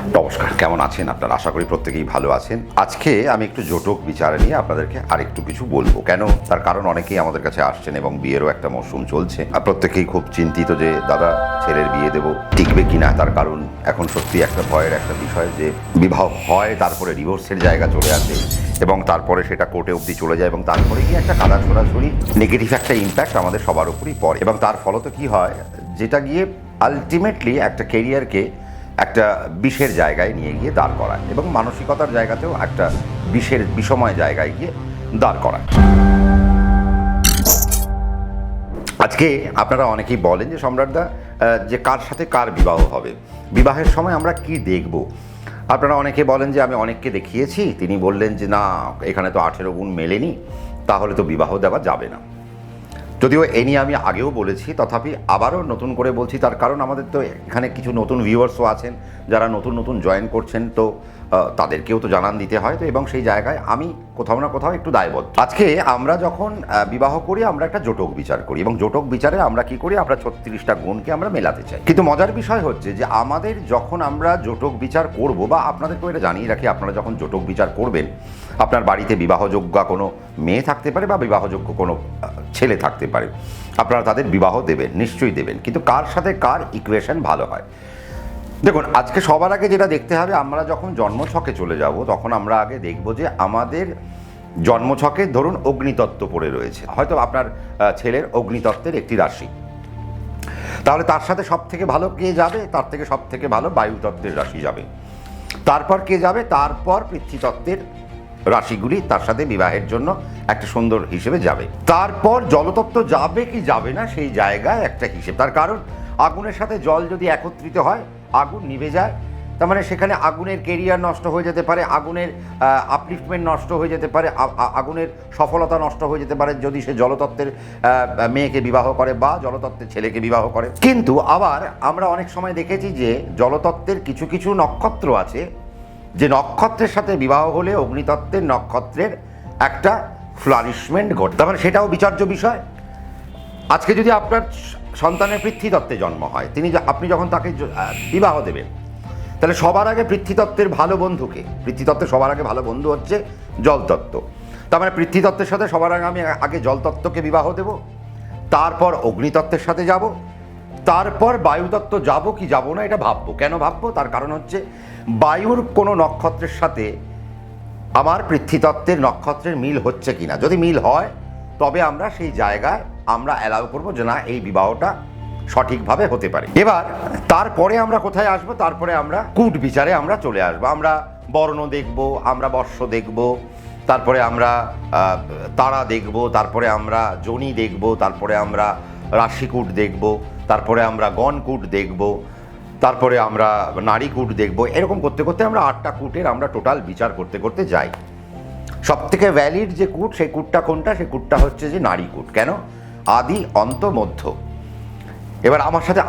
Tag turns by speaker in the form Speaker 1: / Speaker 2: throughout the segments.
Speaker 1: নমস্কার, কেমন আছেন আপনারা? আশা করি প্রত্যেকেই ভালো আছেন। আজকে আমি একটু জটক বিচার নিয়ে আপনাদেরকে আরেকটু কিছু বলবো। কেন? তার কারণ অনেকেই আমাদের কাছে আসছেন এবং বিয়েরও একটা মরশুম চলছে, আর প্রত্যেকেই খুব চিন্তিত যে দাদা ছেলের বিয়ে দেবো, টিকবে কিনা। তার কারণ এখন সত্যি একটা ভয়ের একটা বিষয় যে বিবাহ হয়, তারপরে ডিভোর্সের জায়গা চলে আসে এবং তারপরে সেটা কোর্টে অবধি চলে যায় এবং তারপরে গিয়ে একটা কাদা ছড়াছড়ি নেগেটিভ একটা ইম্প্যাক্ট আমাদের সবার উপরই পড়ে এবং তার ফলত কি হয়, যেটা গিয়ে আলটিমেটলি একটা কেরিয়ারকে একটা বিষের জায়গায় নিয়ে গিয়ে দাঁড় করায় এবং মানসিকতার জায়গাতেও একটা বিষময় জায়গায় গিয়ে দাঁড় করায়। আজকে আপনারা অনেকেই বলেন যে সম্রাটদা, যে কার সাথে কার বিবাহ হবে, বিবাহের সময় আমরা কি দেখব। আপনারা অনেকে বলেন যে আমি অনেককে দেখিয়েছি, তিনি বললেন যে না, এখানে তো 18 গুণ মেলেনি, তাহলে তো বিবাহ দেওয়া যাবে না। যদিও এ নিয়ে আমি আগেও বলেছি, তথাপি আবারও নতুন করে বলছি, তার কারণ আমাদের তো এখানে কিছু নতুন ভিউয়ার্সও আছেন যারা নতুন নতুন জয়েন করছেন, তো তাদেরকেও তো জানান দিতে হয়। তো এবং সেই জায়গায় আমি কোথাও না কোথাও একটু দায়বদ্ধ। আজকে আমরা যখন বিবাহ করি, আমরা একটা জটক বিচার করি এবং জটক বিচারে আমরা কি করি, আমরা 36টা গুণকে আমরা মেলাতে চাই। কিন্তু মজার বিষয় হচ্ছে যে আমাদের যখন আমরা জটক বিচার করব, বা আপনাদেরকেও এটা জানিয়ে রাখি, আপনারা যখন জটক বিচার করবেন, আপনার বাড়িতে বিবাহযোগ্য কোনো মেয়ে থাকতে পারে বা বিবাহযোগ্য কোনো ছেলে থাকতে পারে, আপনারা তাদের বিবাহ দেবেন, নিশ্চয়ই দেবেন, কিন্তু কার সাথে কার ইকুয়েশন ভালো হয়। দেখুন, আজকে সবার আগে যেটা দেখতে হবে, আমরা যখন জন্মছকে চলে যাব তখন আমরা আগে দেখব যে আমাদের জন্মছকে ধরুন অগ্নিতত্ত্ব পড়ে রয়েছে, হয়তো আপনার ছেলের অগ্নিতত্ত্বের একটি রাশি, তাহলে তার সাথে সব থেকে ভালো কে যাবে? তার থেকে সব থেকে ভালো বায়ুতত্ত্বের রাশি যাবে। তারপর কে যাবে? তারপর পৃথ্বীতত্ত্বের রাশিগুলি তার সাথে বিবাহের জন্য একটা সুন্দর হিসেবে যাবে। তারপর জলতত্ত্ব যাবে কি যাবে না, সেই জায়গায় একটা হিসেব। তার কারণ আগুনের সাথে জল যদি একত্রিত হয়, আগুন নিভে যায়, তার মানে সেখানে আগুনের কেরিয়ার নষ্ট হয়ে যেতে পারে, আগুনের আপলিফটমেন্ট নষ্ট হয়ে যেতে পারে, আগুনের সফলতা নষ্ট হয়ে যেতে পারে যদি সে জলতত্ত্বের মেয়েকে বিবাহ করে বা জলতত্ত্বের ছেলেকে বিবাহ করে। কিন্তু আবার আমরা অনেক সময় দেখেছি যে জলতত্ত্বের কিছু কিছু নক্ষত্র আছে, যে নক্ষত্রের সাথে বিবাহ হলে অগ্নিতত্ত্বের নক্ষত্রের একটা ফ্লারিশমেন্ট ঘটে, তার মানে সেটাও বিচার্য বিষয়। আজকে যদি আপনার সন্তানের পৃথ্বীতত্ত্বে জন্ম হয়, আপনি যখন তাকে বিবাহ দেবেন, তাহলে সবার আগে পৃথ্বীতত্ত্বের ভালো বন্ধুকে, পৃথ্বীতত্ত্বের সবার আগে ভালো বন্ধু হচ্ছে জলতত্ত্ব, তার মানে পৃথ্বীতত্ত্বের সাথে সবার আগে আমি আগে জলতত্ত্বকে বিবাহ দেব, তারপর অগ্নিতত্ত্বের সাথে যাব, তারপর বায়ুতত্ত্ব যাব কি যাব না এটা ভাববো। কেন ভাববো? তার কারণ হচ্ছে বায়ুর কোনো নক্ষত্রের সাথে আমার পৃথ্বীতত্ত্বের নক্ষত্রের মিল হচ্ছে কিনা। যদি মিল হয় তবে আমরা সেই জায়গায় আমরা অ্যালাউ করবো যে না, এই বিবাহটা সঠিকভাবে হতে পারে। এবার তারপরে আমরা কোথায় আসবো? তারপরে আমরা কূট বিচারে আমরা চলে আসবো। আমরা বর্ণ দেখব, আমরা বর্ষ দেখব, তারপরে আমরা তারা দেখব, তারপরে আমরা যোনি দেখব, তারপরে আমরা রাশিকূট দেখব, তারপরে আমরা গণকূট দেখব, তারপরে আমরা নারীকূট দেখব। এরকম করতে করতে আমরা 8টা কূটের আমরা টোটাল বিচার করতে করতে যাই। সব থেকে ভ্যালিড যে কূট, সেই কূটটা কোনটা? সেই কূটটা হচ্ছে যে নারীকূট। কেন? আদি, অন্ত, মধ্য। এবার আমার সাথে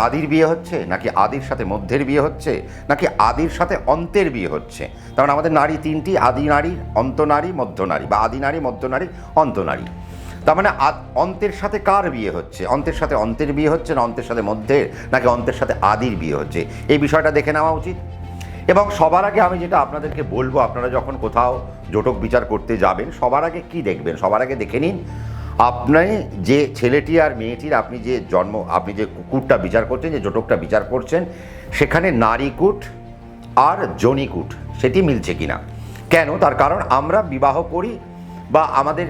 Speaker 1: আদির বিয়ে হচ্ছে, নাকি আদির সাথে মধ্যের বিয়ে হচ্ছে, নাকি আদির সাথে অন্তের বিয়ে হচ্ছে? কারণ আমাদের নারী 3টি, আদি নারী, অন্ত নারী, মধ্য নারী, বা আদি নারী, মধ্য নারী, অন্ত নারী। তার মানে অন্তের সাথে কার বিয়ে হচ্ছে? অন্তের সাথে অন্তের বিয়ে হচ্ছে, না অন্তের সাথে মধ্যের, নাকি অন্তের সাথে আদির বিয়ে হচ্ছে? এই বিষয়টা দেখে নেওয়া উচিত। এবং সবার আগে আমি যেটা আপনাদেরকে বলবো, আপনারা যখন কোথাও জটক বিচার করতে যাবেন, সবার আগে কি দেখবেন? সবার আগে দেখে নিন আপনি যে ছেলেটি আর মেয়েটির আপনি যে কূটটা বিচার করছেন, যে জটকটা বিচার করছেন, সেখানে নারীকূট আর যোনিকূট সেটি মিলছে কিনা। কেন? তার কারণ আমরা বিবাহ করি, বা আমাদের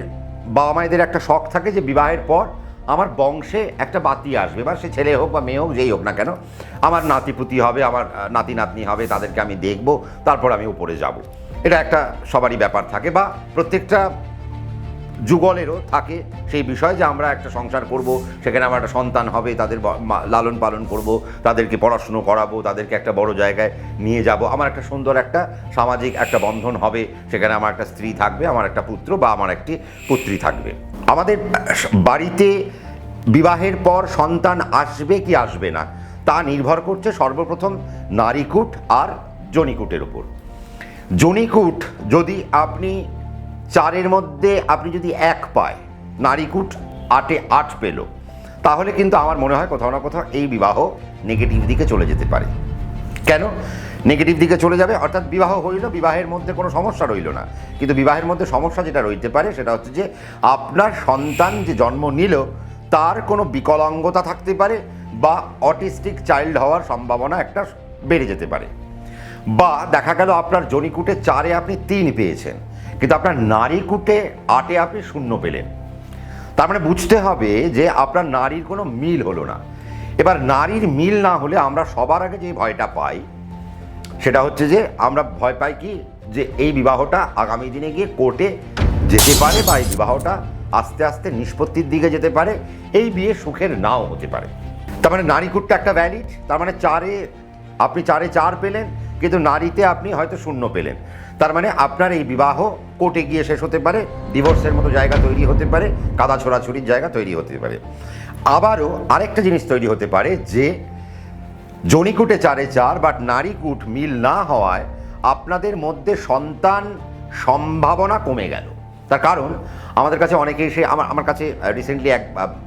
Speaker 1: বাবা মায়েদের একটা শখ থাকে যে বিবাহের পর আমার বংশে একটা বাতি আসবে, বা সে ছেলে হোক বা মেয়ে হোক, যেই হোক না কেন, আমার নাতিপুতি হবে, আমার নাতি নাতনি হবে, তাদেরকে আমি দেখব, তারপর আমি উপরে যাব। এটা একটা সবারই ব্যাপার থাকে, বা প্রত্যেকটা যুগলেরও থাকে সেই বিষয় যে আমরা একটা সংসার করব, সেখানে আমার একটা সন্তান হবে, তাদের লালন পালন করব, তাদেরকে পড়াশুনো করাবো, তাদেরকে একটা বড় জায়গায় নিয়ে যাব, আমার একটা সুন্দর একটা সামাজিক একটা বন্ধন হবে, সেখানে আমার একটা স্ত্রী থাকবে, আমার একটা পুত্র বা আমার একটি পুত্রী থাকবে। আমাদের বাড়িতে বিবাহের পর সন্তান আসবে কি আসবে না, তা নির্ভর করছে সর্বপ্রথম নারীকূট আর যোনিকূটের উপর। যোনিকূট যদি আপনি 4-এর মধ্যে আপনি যদি 1 পায়, নারীকূট 8-এ 8 পেল, তাহলে কিন্তু আমার মনে হয় কোথাও না কোথাও এই বিবাহ নেগেটিভ দিকে চলে যেতে পারে। কেন? নেগেটিভ দিকে চলে যাবে, অর্থাৎ বিবাহ হইল, বিবাহের মধ্যে কোনো সমস্যা রইল না। কিন্তু বিবাহের মধ্যে সমস্যা যেটা রইতে পারে সেটা হচ্ছে যে আপনার সন্তান যে জন্ম নিল তার কোনো বিকলাঙ্গতা থাকতে পারে, বা অটিস্টিক চাইল্ড হওয়ার সম্ভাবনা একটা বেড়ে যেতে পারে। বা দেখা গেল আপনার জনিকুটে 4-এ আপনি 3 পেয়েছেন, কিন্তু আপনার নারীকুটে 8-এ আপনি 0 পেলেন। তার মানে বুঝতে হবে যে আপনার নারীর কোনো মিল হলো না। এবার নারীর মিল না হলে আমরা সবার আগে যে ভয়টা পাই সেটা হচ্ছে যে আমরা ভয় পাই কি, যে এই বিবাহটা আগামী দিনে গিয়ে কোর্টে যেতে পারে, বা এই বিবাহটা আস্তে আস্তে নিষ্পত্তির দিকে যেতে পারে, এই বিয়ে সুখের নাও হতে পারে। তার মানে নারীকুটটা একটা ভ্যালিড, তার মানে 4-এ আপনি 4-এ 4 পেলেন, কিন্তু নারীতে আপনি হয়তো 0 পেলেন। তার মানে আপনার এই বিবাহ কোর্টে গিয়ে শেষ হতে পারে, ডিভোর্সের মতো জায়গা তৈরি হতে পারে, কাদা ছোড়াছুরির জায়গা তৈরি হতে পারে। আবারও আরেকটা জিনিস তৈরি হতে পারে যে জনিকুটে 4-এ 4 বাট নারীকুট মিল না হওয়ায় আপনাদের মধ্যে সন্তান সম্ভাবনা কমে গেল। তার কারণ আমাদের কাছে অনেকে এসে আমার কাছে রিসেন্টলি এক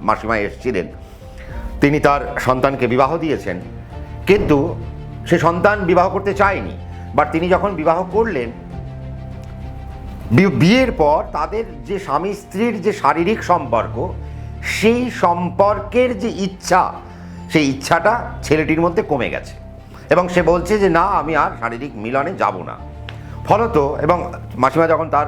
Speaker 1: মাসিমা এসেছিলেন, তিনি তার সন্তানকে বিবাহ দিয়েছেন, কিন্তু সে সন্তান বিবাহ করতে চায়নি। বাট তিনি যখন বিবাহ করলেন, বিয়ের পর তাদের যে স্বামী স্ত্রীর যে শারীরিক সম্পর্ক, সেই সম্পর্কের যে ইচ্ছা, সেই ইচ্ছাটা ছেলেটির মধ্যে কমে গেছে, এবং সে বলছে যে না, আমি আর শারীরিক মিলনে যাব না। ফলত এবং মাসিমা যখন তার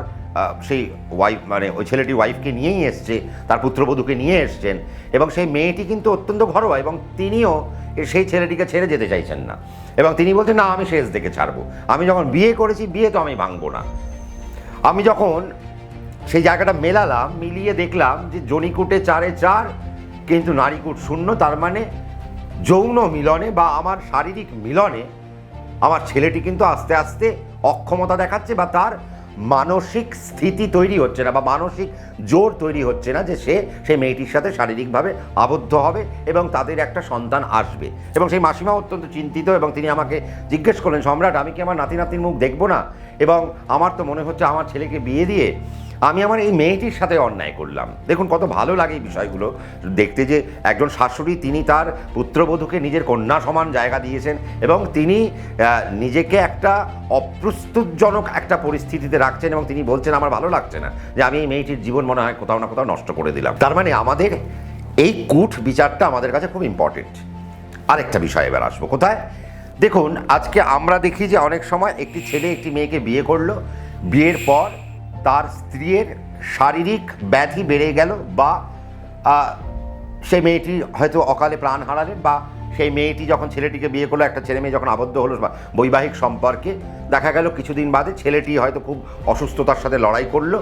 Speaker 1: সেই ওয়াইফ, মানে ওই ছেলেটির ওয়াইফকে নিয়েই এসছে, তার পুত্রবধূকে নিয়ে এসছেন, এবং সেই মেয়েটি কিন্তু অত্যন্ত ঘরোয়া, এবং তিনিও সেই ছেলেটিকে ছেড়ে যেতে চাইছেন না, এবং তিনি বলছেন না, আমি শেষ দেখে ছাড়বো, আমি যখন বিয়ে করেছি বিয়ে তো আমি ভাঙবো না। আমি যখন সেই জায়গাটা মেলালাম, মিলিয়ে দেখলাম যে জনিকুটে 4-এ 4 কিন্তু নারীকুট 0, তার মানে যৌন মিলনে বা আমার শারীরিক মিলনে আমার ছেলেটি কিন্তু আস্তে আস্তে অক্ষমতা দেখাচ্ছে, বা তার মানসিক স্থিতি তৈরি হচ্ছে না, বা মানসিক জোর তৈরি হচ্ছে না যে সে সেই মেয়েটির সাথে শারীরিকভাবে আবদ্ধ হবে এবং তাদের একটা সন্তান আসবে। এবং সেই মাসিমা অত্যন্ত চিন্তিত, এবং তিনি আমাকে জিজ্ঞেস করলেন, সম্রাট, আমি কি আমার নাতি নাতির মুখ দেখবো না? এবং আমার তো মনে হচ্ছে আমার ছেলেকে বিয়ে দিয়ে আমি আমার এই মেয়েটির সাথে অন্যায় করলাম। দেখুন কত ভালো লাগে এই বিষয়গুলো দেখতে, যে একজন শাশুড়ি তিনি তার পুত্রবধূকে নিজের কন্যা সমান জায়গা দিয়েছেন, এবং তিনি নিজেকে একটা অপ্রস্তুতজনক একটা পরিস্থিতিতে রাখছেন, এবং তিনি বলছেন আমার ভালো লাগছে না যে আমি এই মেয়েটির জীবন মনে হয় কোথাও না কোথাও নষ্ট করে দিলাম। তার মানে আমাদের এই কূট বিচারটা আমাদের কাছে খুব ইম্পর্টেন্ট। আরেকটা বিষয় এবার আসবো কোথায়, দেখুন আজকে আমরা দেখি যে অনেক সময় একটি ছেলে একটি মেয়েকে বিয়ে করলো, বিয়ের পর তার স্ত্রীর শারীরিক ব্যাধি বেড়ে গেল, বা সেই মেয়েটি হয়তো অকালে প্রাণ হারালেন, বা সেই মেয়েটি যখন ছেলেটিকে বিয়ে করলো, একটা ছেলে মেয়ে যখন আবদ্ধ হলো বা বৈবাহিক সম্পর্কে, দেখা গেল কিছুদিন বাদে ছেলেটি হয়তো খুব অসুস্থতার সাথে লড়াই করলো,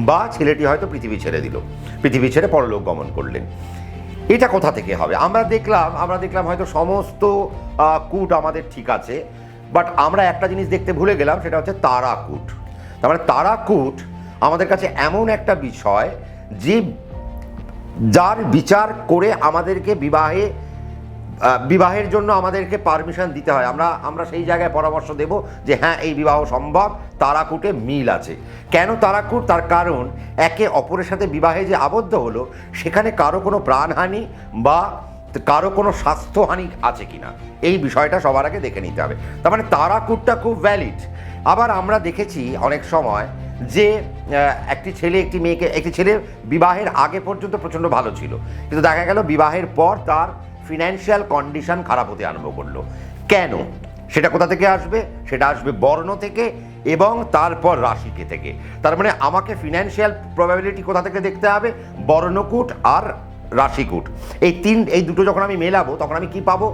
Speaker 1: বা ছেলেটি হয়তো পৃথিবী ছেড়ে দিল, পৃথিবী ছেড়ে পরলোক গমন করলেন। এটা কোথা থেকে হবে? আমরা দেখলাম হয়তো সমস্ত কূট আমাদের ঠিক আছে, বাট আমরা একটা জিনিস দেখতে ভুলে গেলাম, সেটা হচ্ছে তারাকূট। তার মানে তারাকূট আমাদের কাছে এমন একটা বিষয় যে যার বিচার করে আমাদেরকে বিবাহের জন্য আমাদেরকে পারমিশন দিতে হয়। আমরা সেই জায়গায় পরামর্শ দেব যে হ্যাঁ, এই বিবাহ সম্ভব, তারাকূটে মিল আছে। কেন তারাকূট? তার কারণ একে অপরের সাথে বিবাহে যে আবদ্ধ হলো, সেখানে কারো কোনো প্রাণহানি বা কারো কোনো স্বাস্থ্যহানি আছে কিনা, এই বিষয়টা সবার আগে দেখে নিতে হবে। তার মানে তারাকূটটা খুব ভ্যালিড। আবার আমরা দেখেছি অনেক সময় যে একটি ছেলে বিবাহের আগে পর্যন্ত প্রচণ্ড ভালো ছিল, কিন্তু দেখা গেল বিবাহের পর তার ফিনান্সিয়াল কন্ডিশন খারাপ হতে আরম্ভ করলো। কেন? সেটা কোথা থেকে আসবে? সেটা আসবে বর্ণ থেকে এবং তারপর রাশিকে থেকে। তার মানে আমাকে ফিনান্সিয়াল প্রবাবিলিটি কোথা থেকে দেখতে হবে? বর্ণকূট আর রাশিকূট, এই দুটো যখন আমি মেলাবো তখন আমি কি পাবো?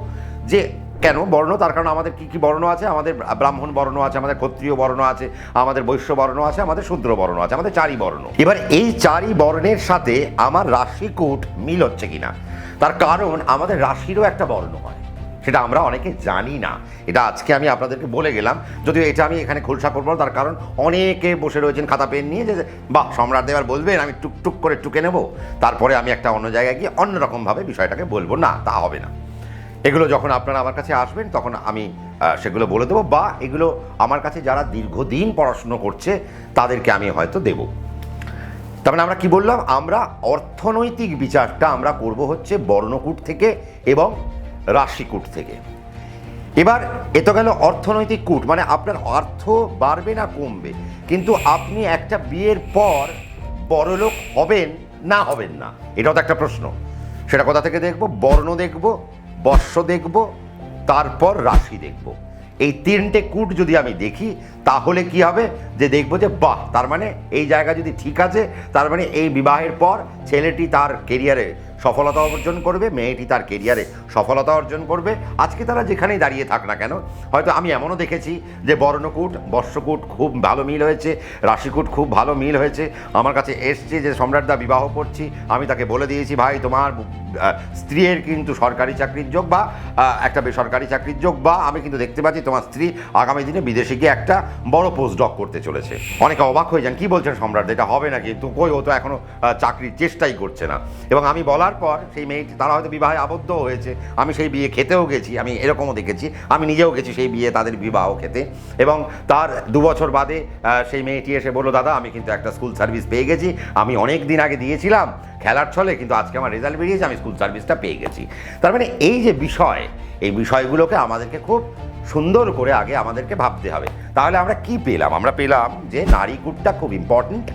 Speaker 1: যে কেন বর্ণ? তার কারণ আমাদের কি কি বর্ণ আছে? আমাদের ব্রাহ্মণ বর্ণ আছে, আমাদের ক্ষত্রিয় বর্ণ আছে, আমাদের বৈশ্য বর্ণ আছে, আমাদের শূদ্র বর্ণ আছে, আমাদের 4ই বর্ণ। এবার এই 4ই বর্ণের সাথে আমার রাশিকূট মিল হচ্ছে কিনা, তার কারণ আমাদের রাশিরও একটা বর্ণ হয়, সেটা আমরা অনেকে জানি না। এটা আজকে আমি আপনাদেরকে বলে গেলাম, যদিও এটা আমি এখানে খোলসা করবো, তার কারণ অনেকে বসে রয়েছেন খাতা পেন নিয়ে, যে বাহ, সম্রাট দেব বলবেন, আমি টুকটুক করে টুকে নেব, তারপরে আমি একটা অন্য জায়গায় গিয়ে অন্যরকমভাবে বিষয়টাকে বলবো। না, তা হবে না। এগুলো যখন আপনারা আমার কাছে আসবেন তখন আমি সেগুলো বলে দেবো, বা এগুলো আমার কাছে যারা দীর্ঘদিন পড়াশুনো করছে তাদেরকে আমি হয়তো দেব। তার মানে আমরা কি বললাম? আমরা অর্থনৈতিক বিচারটা আমরা করব হচ্ছে বর্ণকূট থেকে এবং রাশিকূট থেকে। এবার এ তো গেল অর্থনৈতিক কূট, মানে আপনার অর্থ বাড়বে না কমবে, কিন্তু আপনি একটা বিয়ের পর বড়লোক হবেন না হবেন না, এটাও তো একটা প্রশ্ন। সেটা কোথা থেকে দেখব? বর্ণ দেখব, বর্ষ দেখব, তারপর রাশি দেখব। এই তিনটে কূট যদি আমি দেখি তাহলে কি হবে, যে দেখব যে বাহ, তার মানে এই জায়গা যদি ঠিক আছে, তার মানে এই বিবাহের পর ছেলেটি তার কেরিয়ারে সফলতা অর্জন করবে, মেয়েটি তার কেরিয়ারে সফলতা অর্জন করবে। আজকে তারা যেখানেই দাঁড়িয়ে থাক না কেন, হয়তো আমি এমনও দেখেছি যে বর্ণকূট বর্ষকূট খুব ভালো মিল হয়েছে, রাশিকূট খুব ভালো মিল হয়েছে। আমার কাছে এসছে যে সম্রাটদা বিবাহ করছি, আমি তাকে বলে দিয়েছি ভাই তোমার স্ত্রীর কিন্তু সরকারি চাকরির যোগ বা একটা বেসরকারি চাকরির যোগ, বা আমি কিন্তু দেখতে পাচ্ছি তোমার স্ত্রী আগামী দিনে বিদেশে গিয়ে একটা বড় পোস্ট ডক করতে চলেছে। অনেকে অবাক হয়ে যান, কি বলছেন সম্রাট, এটা হবে নাকি? তো কই, ও তো এখনো চাকরির চেষ্টাই করছে না। এবং আমি বলার পর সেই মেয়েটি, তারা হয়তো বিবাহে আবদ্ধ হয়েছে, আমি সেই বিয়ে খেতেও গেছি, আমি এরকমও দেখেছি, আমি নিজেও গেছি সেই বিয়ে তাদের বিবাহ খেতে। এবং তার 2 বছর বাদে সেই মেয়েটি এসে বললো, দাদা আমি কিন্তু একটা স্কুল সার্ভিস পেয়ে গেছি, আমি অনেক দিন আগে দিয়েছিলাম খেলার ছলে, কিন্তু আজকে আমার রেজাল্ট বেরিয়েছে, আমি স্কুল সার্ভিসটা পেয়ে গেছি। তার মানে এই যে বিষয়, এই বিষয়গুলোকে আমাদেরকে খুব সুন্দর করে আগে আমাদেরকে ভাবতে হবে। তাহলে আমরা কি পেলাম? আমরা পেলাম যে নারীকূটটা খুব ইম্পর্টেন্ট,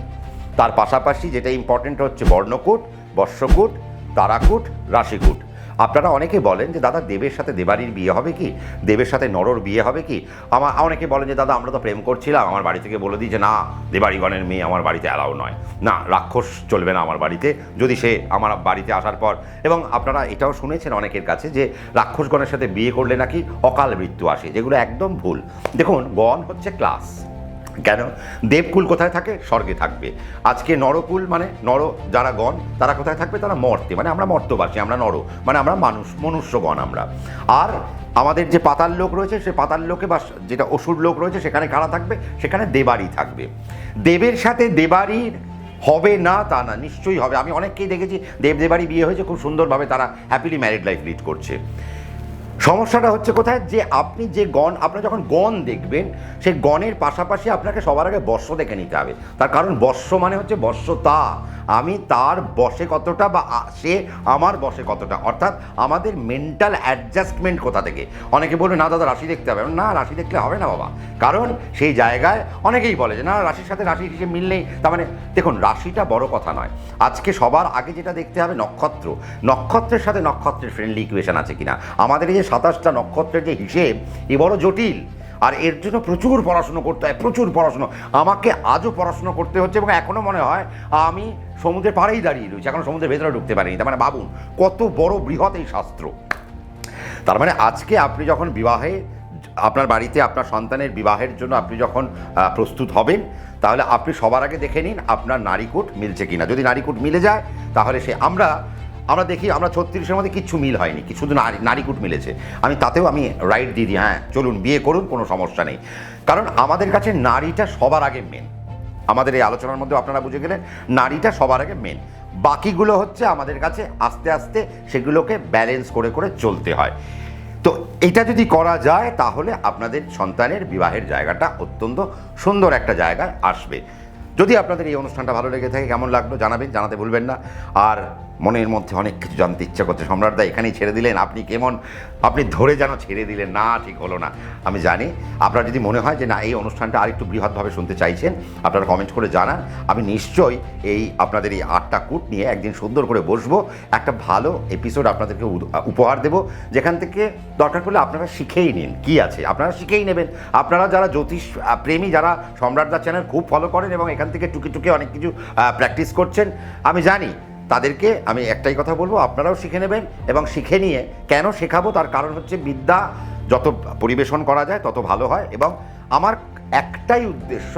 Speaker 1: তার পাশাপাশি যেটা ইম্পর্টেন্ট হচ্ছে বর্ণকূট, বর্ষকূট, তারাকূট, রাশিকূট। আপনারা অনেকে বলেন যে দাদা দেবের সাথে দেবারীর বিয়ে হবে কি, দেবের সাথে নরর বিয়ে হবে কি? অনেকে বলেন যে দাদা আমরা তো প্রেম করছিলাম, আমার বাড়ি থেকে বলে দিই যে না, দেবাড়িগণের মেয়ে আমার বাড়িতে অ্যালাউ নয়, না রাক্ষস চলবে না আমার বাড়িতে, যদি সে আমার বাড়িতে আসার পর। এবং আপনারা এটাও শুনেছেন অনেকের কাছে যে রাক্ষসগণের সাথে বিয়ে করলে নাকি অকাল মৃত্যু আসে, যেগুলো একদম ভুল। দেখুন, গণ হচ্ছে ক্লাস। কেন? দেবকুল কোথায় থাকে? স্বর্গে থাকবে। আজকে নরকুল মানে নর যারা গণ, তারা কোথায় থাকবে? তারা মর্তে, মানে আমরা মর্তবাসী, আমরা নর, মানে আমরা মানুষ, মনুষ্যগণ আমরা। আর আমাদের যে পাতাল লোক রয়েছে, সে পাতাল লোকে বা যেটা অসুর লোক রয়েছে, সেখানে কারা থাকবে? সেখানে দেবারই থাকবে। দেবের সাথে দেবারীর হবে না তা না, নিশ্চয়ই হবে। আমি অনেককেই দেখেছি দেব দেবারই বিয়ে হয়েছে, খুব সুন্দরভাবে তারা হ্যাপিলি ম্যারিড লাইফ লিড করছে। সমস্যাটা হচ্ছে কোথায়? যে আপনি যে গণ, আপনার যখন গণ দেখবেন, সেই গণের পাশাপাশি আপনাকে সবার আগে বর্ষ দেখে নিতে হবে। তার কারণ বর্ষ মানে হচ্ছে বর্ষতা, আমি তার বশে কতটা বা সে আমার বশে কতটা, অর্থাৎ আমাদের মেন্টাল অ্যাডজাস্টমেন্ট কোথা থেকে। অনেকে বলবে না দাদা রাশি দেখতে হবে, না রাশি দেখলে হবে না বাবা, কারণ সেই জায়গায় অনেকেই বলে যে না রাশির সাথে রাশির হিসেবে মিল নেই। তার মানে দেখুন, রাশিটা বড় কথা নয়, আজকে সবার আগে যেটা দেখতে হবে নক্ষত্র, নক্ষত্রের সাথে নক্ষত্রের ফ্রেন্ডলি ইকুয়েশন আছে কিনা। আমাদের এই যে 27টা নক্ষত্রের যে হিসেব, এ বড় জটিল, আর এর জন্য প্রচুর পড়াশুনো করতে হয়, প্রচুর পড়াশুনো। আমাকে আজও পড়াশুনো করতে হচ্ছে, এবং এখনও মনে হয় আমি সমুদ্রের পাড়েই দাঁড়িয়ে রয়েছি, এখনও সমুদ্রের ভেতরে ঢুকতে পারিনি। তার মানে ভাবুন কত বড় বৃহৎ এই শাস্ত্র। তার মানে আজকে আপনি যখন বিবাহে, আপনার বাড়িতে আপনার সন্তানের বিবাহের জন্য আপনি যখন প্রস্তুত হবেন, তাহলে আপনি সবার আগে দেখে নিন আপনার নারীকূট মিলছে কিনা। যদি নারীকূট মিলে যায়, তাহলে সে আমরা দেখি আমরা 36-এর মধ্যে কিচ্ছু মিল হয়নি, কি শুধু নারীকূট মিলেছে, তাতেও আমি রাইট দিয়ে দিই, হ্যাঁ চলুন বিয়ে করুন, কোনো সমস্যা নেই। কারণ আমাদের কাছে নারীটা সবার আগে মেন। আমাদের এই আলোচনার মধ্যে আপনারা বুঝে গেলেন, নারীটা সবার আগে মেন, বাকিগুলো হচ্ছে আমাদের কাছে আস্তে আস্তে সেগুলোকে ব্যালেন্স করে করে চলতে হয়। তো এটা যদি করা যায়, তাহলে আপনাদের সন্তানের বিবাহের জায়গাটা অত্যন্ত সুন্দর একটা জায়গায় আসবে। যদি আপনাদের এই অনুষ্ঠানটা ভালো লেগে থাকে, কেমন লাগলো জানাবেন, জানাতে ভুলবেন না। আর মনের মধ্যে অনেক কিছু জানতে ইচ্ছা করছে, সম্রাটদা এখানেই ছেড়ে দিলেন, আপনি কেমন, আপনি ধরে যেন ছেড়ে দিলেন, না ঠিক হলো না। আমি জানি আপনার যদি মনে হয় যে না এই অনুষ্ঠানটা আরেকটু বৃহৎভাবে শুনতে চাইছেন, আপনারা কমেন্ট করে জানান। আমি নিশ্চয়ই এই আপনাদের এই 8টা কূট নিয়ে একদিন সুন্দর করে বসবো, একটা ভালো এপিসোড আপনাদেরকে উপহার দেব, যেখান থেকে দরকার পড়লে আপনারা শিখেই নিন কি আছে, আপনারা শিখেই নেবেন। আপনারা যারা জ্যোতিষ প্রেমী, যারা সম্রাটদা চ্যানেল খুব ফলো করেন এবং এখান থেকে টুকে টুকে অনেক কিছু প্র্যাকটিস করছেন, আমি জানি তাদেরকে আমি একটাই কথা বলবো, আপনারাও শিখে নেবেন। এবং শিখে নিয়ে কেন শেখাবো, তার কারণ হচ্ছে বিদ্যা যত পরিবেশন করা যায় তত ভালো হয়। এবং আমার একটাই উদ্দেশ্য,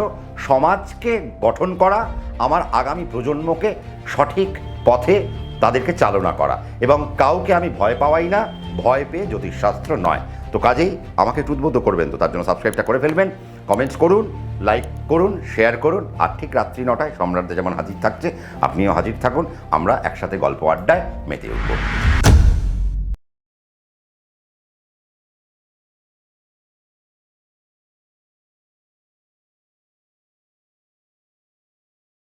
Speaker 1: সমাজকে গঠন করা, আমার আগামী প্রজন্মকে সঠিক পথে তাদেরকে চালনা করা। এবং কাউকে আমি ভয় পাওয়াই না, ভয় পেয়ে জ্যোতিষশাস্ত্র নয়। তো কাজেই আমাকে একটু উদ্বুদ্ধ করবেন, তো তার জন্য সাবস্ক্রাইবটা করে ফেলবেন, কমেন্টস করুন, লাইক করুন, শেয়ার করুন। আর ঠিক রাত্রি 9টায় সম্রাটদা যেমন হাজির থাকছে, আপনিও হাজির থাকুন, আমরা একসাথে গল্প আড্ডায় মেতে উঠব।